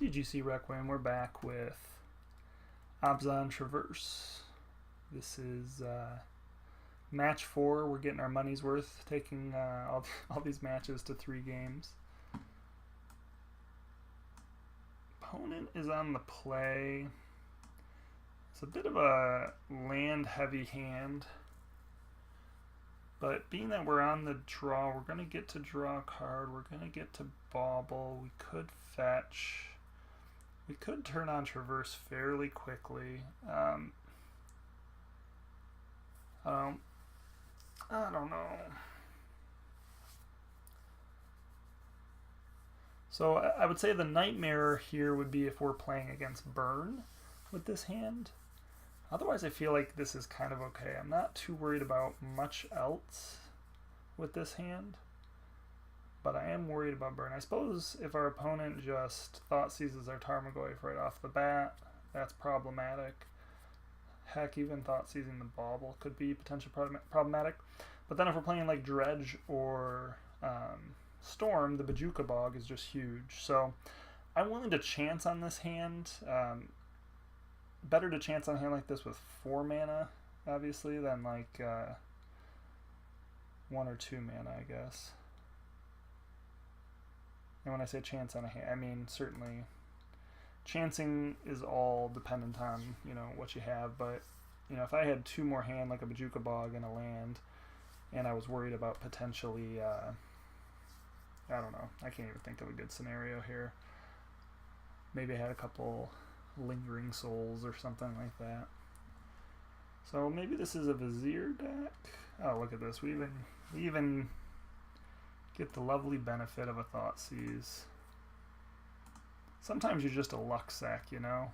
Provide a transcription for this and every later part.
TGCRequiem, we're back with Abzan Traverse. This is match 4. We're getting our money's worth, taking all these matches to 3 games. Opponent is on the play. It's a bit of a land-heavy hand. But being that we're on the draw, we're going to get to draw a card. We're going to get to bauble. We could fetch. We could turn on Traverse fairly quickly. I don't know. So I would say the nightmare here would be if we're playing against Burn with this hand. Otherwise, I feel like this is kind of okay. I'm not too worried about much else with this hand, but I am worried about Burn. I suppose if our opponent just thought seizes our Tarmogoyf right off the bat, that's problematic. Heck, even thought seizing the bauble could be potentially problematic. But then if we're playing like Dredge or Storm, the Bajuka Bog is just huge. So I'm willing to chance on this hand. Better to chance on a hand like this with 4 mana, obviously, than like 1 or 2 mana, I guess. And when I say chance on a hand, I mean certainly chancing is all dependent on, you know, what you have, but you know, if I had 2 more hand like a Bajuka Bog and a land, and I was worried about potentially I don't know, I can't even think of a good scenario here. Maybe I had a couple Lingering Souls or something like that. So maybe this is a Vizier deck. Oh, look at this. We even get the lovely benefit of a Thought Seize. Sometimes you're just a luck sack, you know?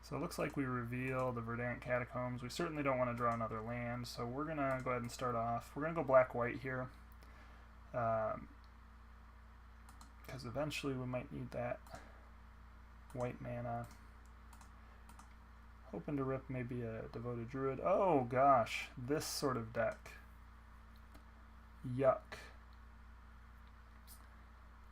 So it looks like we reveal the Verdant Catacombs. We certainly don't want to draw another land, so we're going to go ahead and start off. We're going to go black-white here. Because eventually we might need that white mana. Hoping to rip maybe a Devoted Druid. Oh gosh, this sort of deck. Yuck.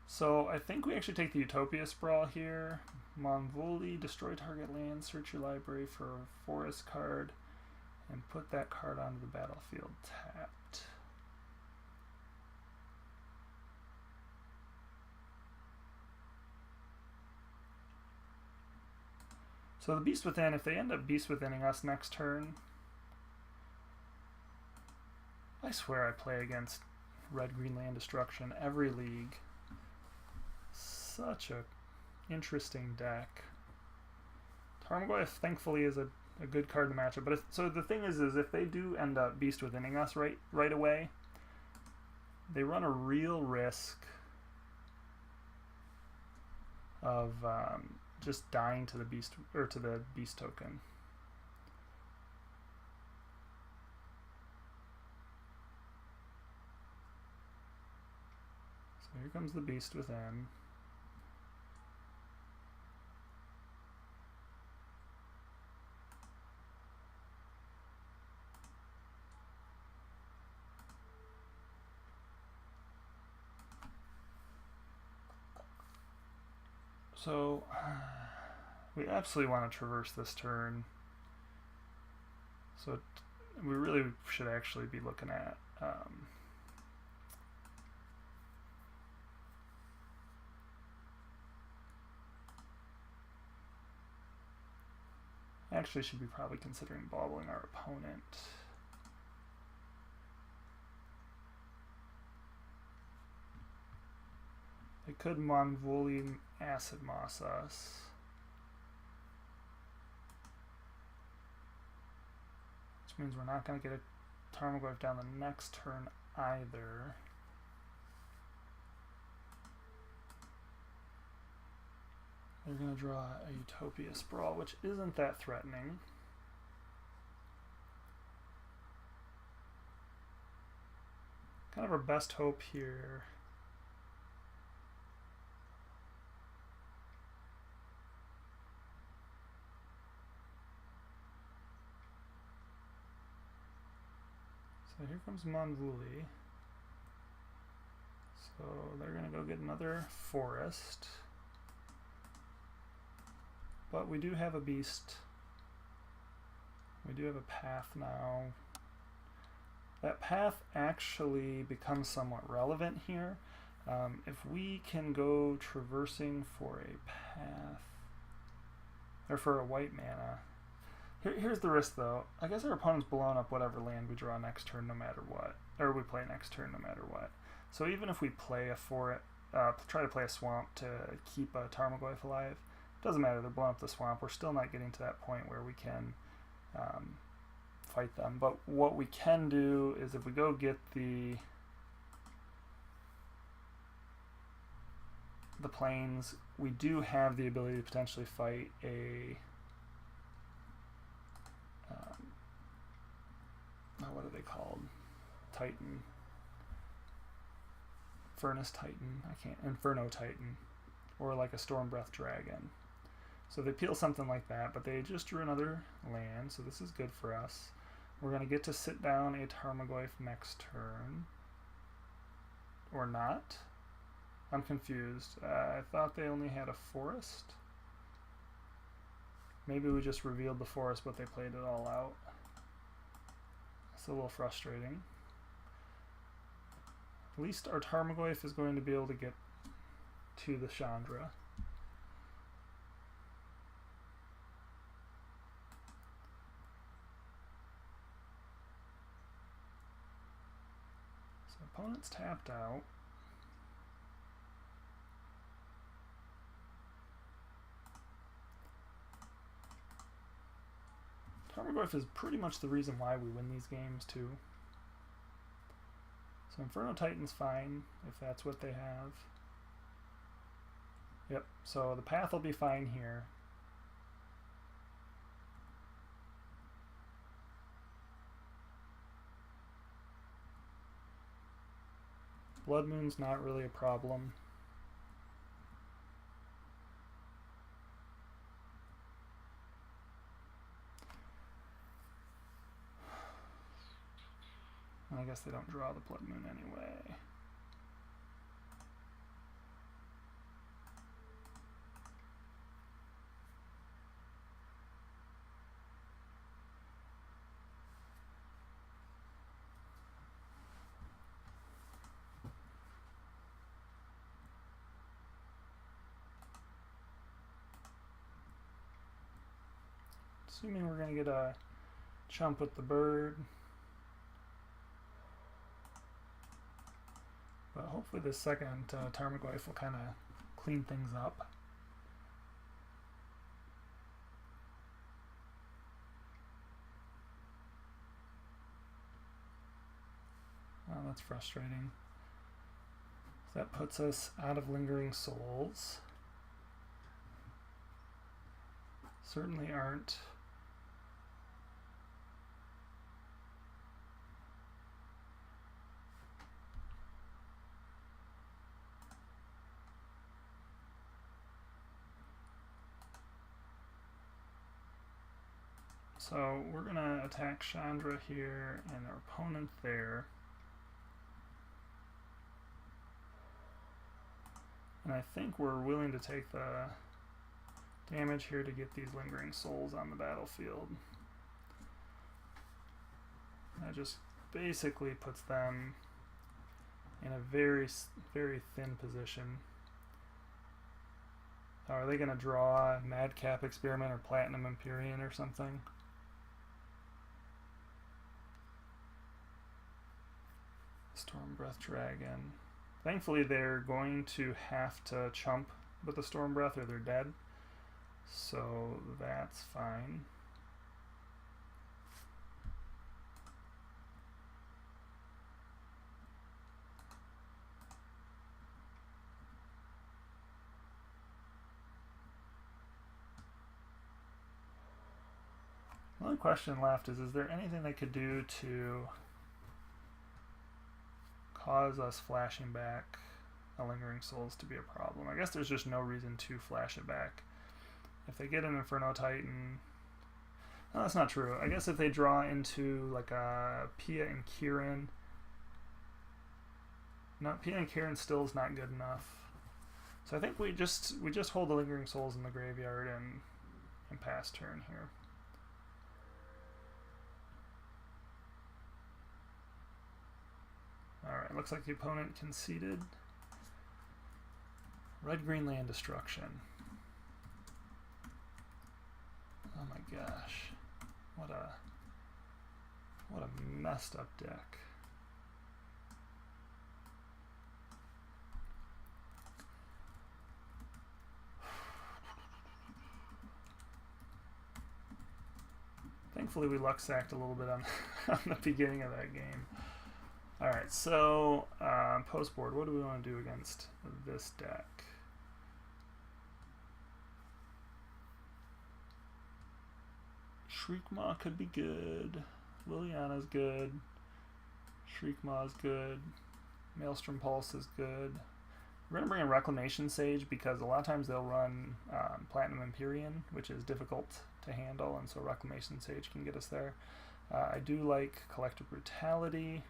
So I think we actually take the Utopia Sprawl here. Monvoli, destroy target land, search your library for a forest card, and put that card onto the battlefield tapped. So the Beast Within, if they end up Beast Withinning us next turn, I swear I play against red-green land destruction every league. Such a interesting deck. Tarmogoyf, thankfully, is a good card to match it. But so the thing is if they do end up Beast Withinning us right away, they run a real risk of just dying to the beast or to the beast token. So here comes the Beast Within. So we absolutely want to traverse this turn. So we really should actually be looking at actually should be probably considering bobbling our opponent. They could Monvoli Acid Moss us. Which means we're not going to get a Tarmogoyf down the next turn either. They're going to draw a Utopia Sprawl, which isn't that threatening. Kind of our best hope here. So here comes Monvoli. So they're going to go get another forest. But we do have a beast. We do have a path now. That path actually becomes somewhat relevant here. If we can go traversing for a path, or for a white mana. Here's the risk though. I guess our opponent's blowing up whatever land we draw next turn no matter what. Or we play next turn no matter what. So even if we play a try to play a swamp to keep a Tarmogoyf alive, doesn't matter, they're blowing up the swamp. We're still not getting to that point where we can fight them. But what we can do is if we go get the plains, we do have the ability to potentially fight a what are they called? Titan. Furnace Titan. Inferno Titan. Or like a Stormbreath Dragon. So they peel something like that, but they just drew another land, so this is good for us. We're going to get to sit down a Tarmogoyf next turn. Or not. I'm confused. I thought they only had a forest. Maybe we just revealed the forest, but they played it all out. It's a little frustrating. At least our Tarmogoyf is going to be able to get to the Chandra. So opponent's tapped out. Tarmogoyf is pretty much the reason why we win these games too. So Inferno Titan's fine, if that's what they have. Yep, so the path will be fine here. Blood Moon's not really a problem. I guess they don't draw the Blood Moon anyway. Assuming we're going to get a chump with the bird. But hopefully this second Tarmogoyf will kind of clean things up. Oh, that's frustrating. So that puts us out of Lingering Souls. Certainly aren't so we're going to attack Chandra here and our opponent there. And I think we're willing to take the damage here to get these Lingering Souls on the battlefield. That just basically puts them in a very, very thin position. Are they going to draw Madcap Experiment or Platinum Empyrean or something? Stormbreath Dragon. Thankfully they're going to have to chump with the Stormbreath or they're dead. So that's fine. The only question left is there anything they could do to cause us flashing back a Lingering Souls to be a problem? I guess there's just no reason to flash it back. If they get an Inferno Titan... No, that's not true. I guess if they draw into like a Pia and Kirin, No, Pina Kieran still is not good enough. So I think we just hold the Lingering Souls in the graveyard and pass turn here. Alright, looks like the opponent conceded. Red-green land destruction. Oh my gosh. What a messed up deck. Thankfully we luck sacked a little bit on, on the beginning of that game. Alright, so post board, what do we want to do against this deck? Shriekmaw could be good. Liliana's good. Shriekmaw's good. Maelstrom Pulse is good. We're going to bring in Reclamation Sage because a lot of times they'll run Platinum Empyrean, which is difficult to handle, and so Reclamation Sage can get us there. I do like Collective Brutality.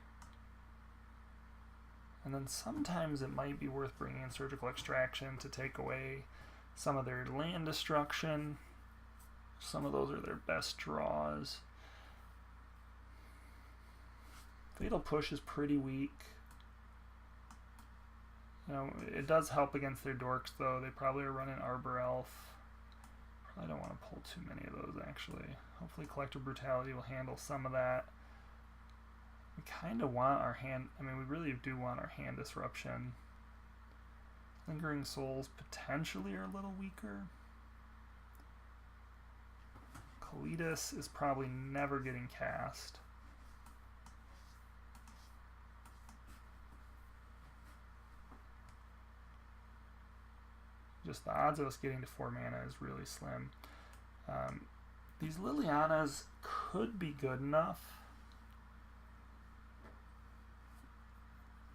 And then sometimes it might be worth bringing in Surgical Extraction to take away some of their land destruction. Some of those are their best draws. Fatal Push is pretty weak. You know, it does help against their dorks, though. They probably are running Arbor Elf. Probably don't want to pull too many of those, actually. Hopefully Collective Brutality will handle some of that. We kind of want our hand... I mean, we really do want our hand disruption. Lingering Souls potentially are a little weaker. Kalidas is probably never getting cast. Just the odds of us getting to 4 mana is really slim. These Lilianas could be good enough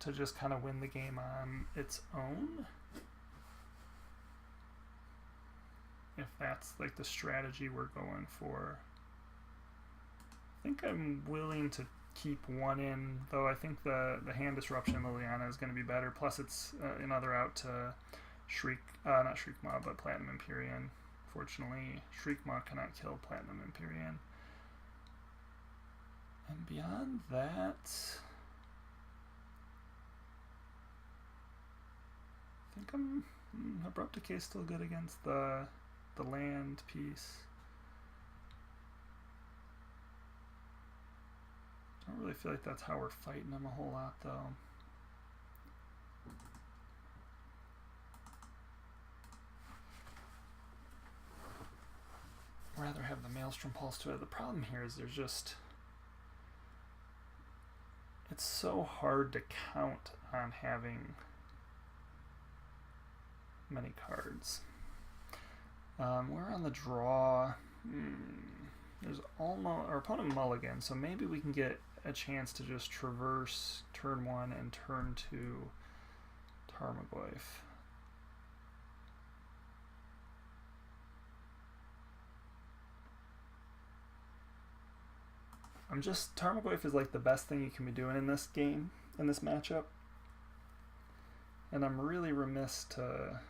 to just kind of win the game on its own. If that's like the strategy we're going for. I think I'm willing to keep one in, though I think the hand disruption Liliana is going to be better. Plus it's another out to not Shriekmaw, but Platinum Empyrean. Fortunately, Shriekmaw cannot kill Platinum Empyrean. And beyond that, I think Abrupt Decay is still good against the land piece. I don't really feel like that's how we're fighting them a whole lot, though. Rather have the Maelstrom Pulse to it. The problem here is there's just... It's so hard to count on having many cards. We're on the draw. There's almost... Our opponent mulligan, so maybe we can get a chance to just traverse turn 1 and turn 2 Tarmogoyf. Tarmogoyf is like the best thing you can be doing in this game, in this matchup. And I'm really remiss to...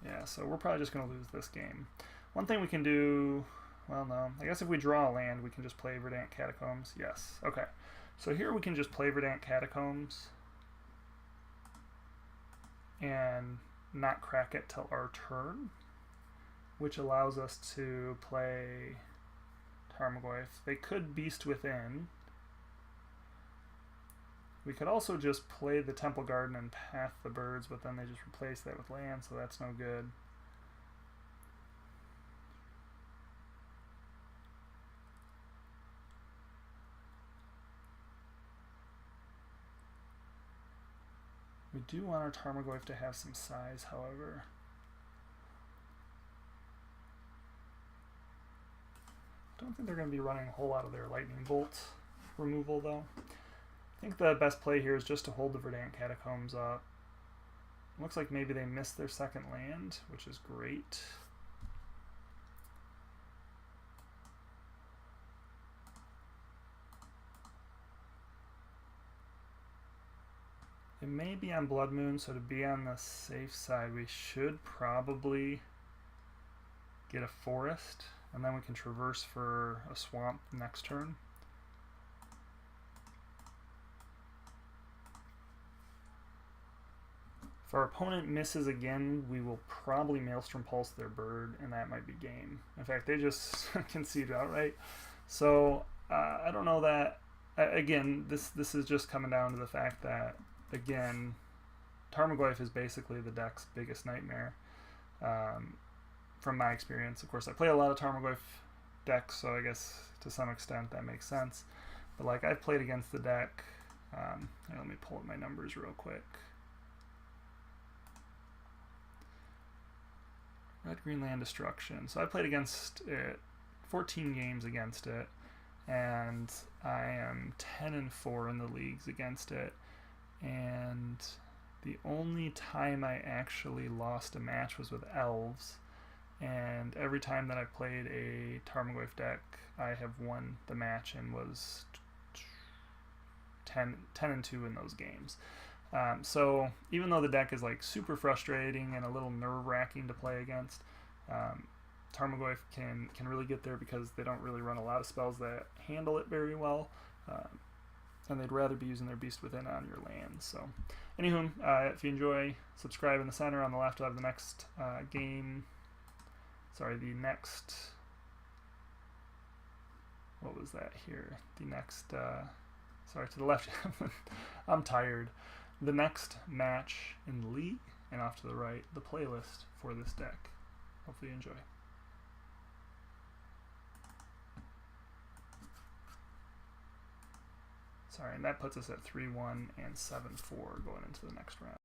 Yeah, so we're probably just going to lose this game. One thing we can do... Well, no. I guess if we draw a land, we can just play Verdant Catacombs. Yes. Okay. So here we can just play Verdant Catacombs and not crack it till our turn, which allows us to play Tarmogoyf. They could Beast Within. We could also just play the Temple Garden and Path the Birds, but then they just replace that with land, so that's no good. We do want our Tarmogoyf to have some size, however. I don't think they're going to be running a whole lot of their Lightning Bolt removal, though. I think the best play here is just to hold the Verdant Catacombs up. Looks like maybe they missed their second land, which is great. It may be on Blood Moon, so to be on the safe side, we should probably get a forest, and then we can traverse for a swamp next turn. If our opponent misses again, we will probably Maelstrom Pulse their bird, and that might be game. In fact, they just concede outright. So I don't know that. Again, this is just coming down to the fact that, again, Tarmogoyf is basically the deck's biggest nightmare. From my experience, of course, I play a lot of Tarmogoyf decks, so I guess to some extent that makes sense. But like, I've played against the deck. Let me pull up my numbers real quick. Red Green Land Destruction. So I played against it 14 games against it, and I am 10-4 in the leagues against it. And the only time I actually lost a match was with Elves. And every time that I played a Tarmogoyf deck, I have won the match and was 10-2 in those games. So even though the deck is like super frustrating and a little nerve-wracking to play against, Tarmogoyf can really get there because they don't really run a lot of spells that handle it very well, and they'd rather be using their Beast Within on your lands. So, anywho, if you enjoy, subscribe in the center. On the left, I have the next game. Sorry, the next. What was that here? The next. Sorry, to the left. I'm tired. The next match in the league, and off to the right, the playlist for this deck. Hopefully you enjoy. Sorry, and that puts us at 3-1 and 7-4 going into the next round.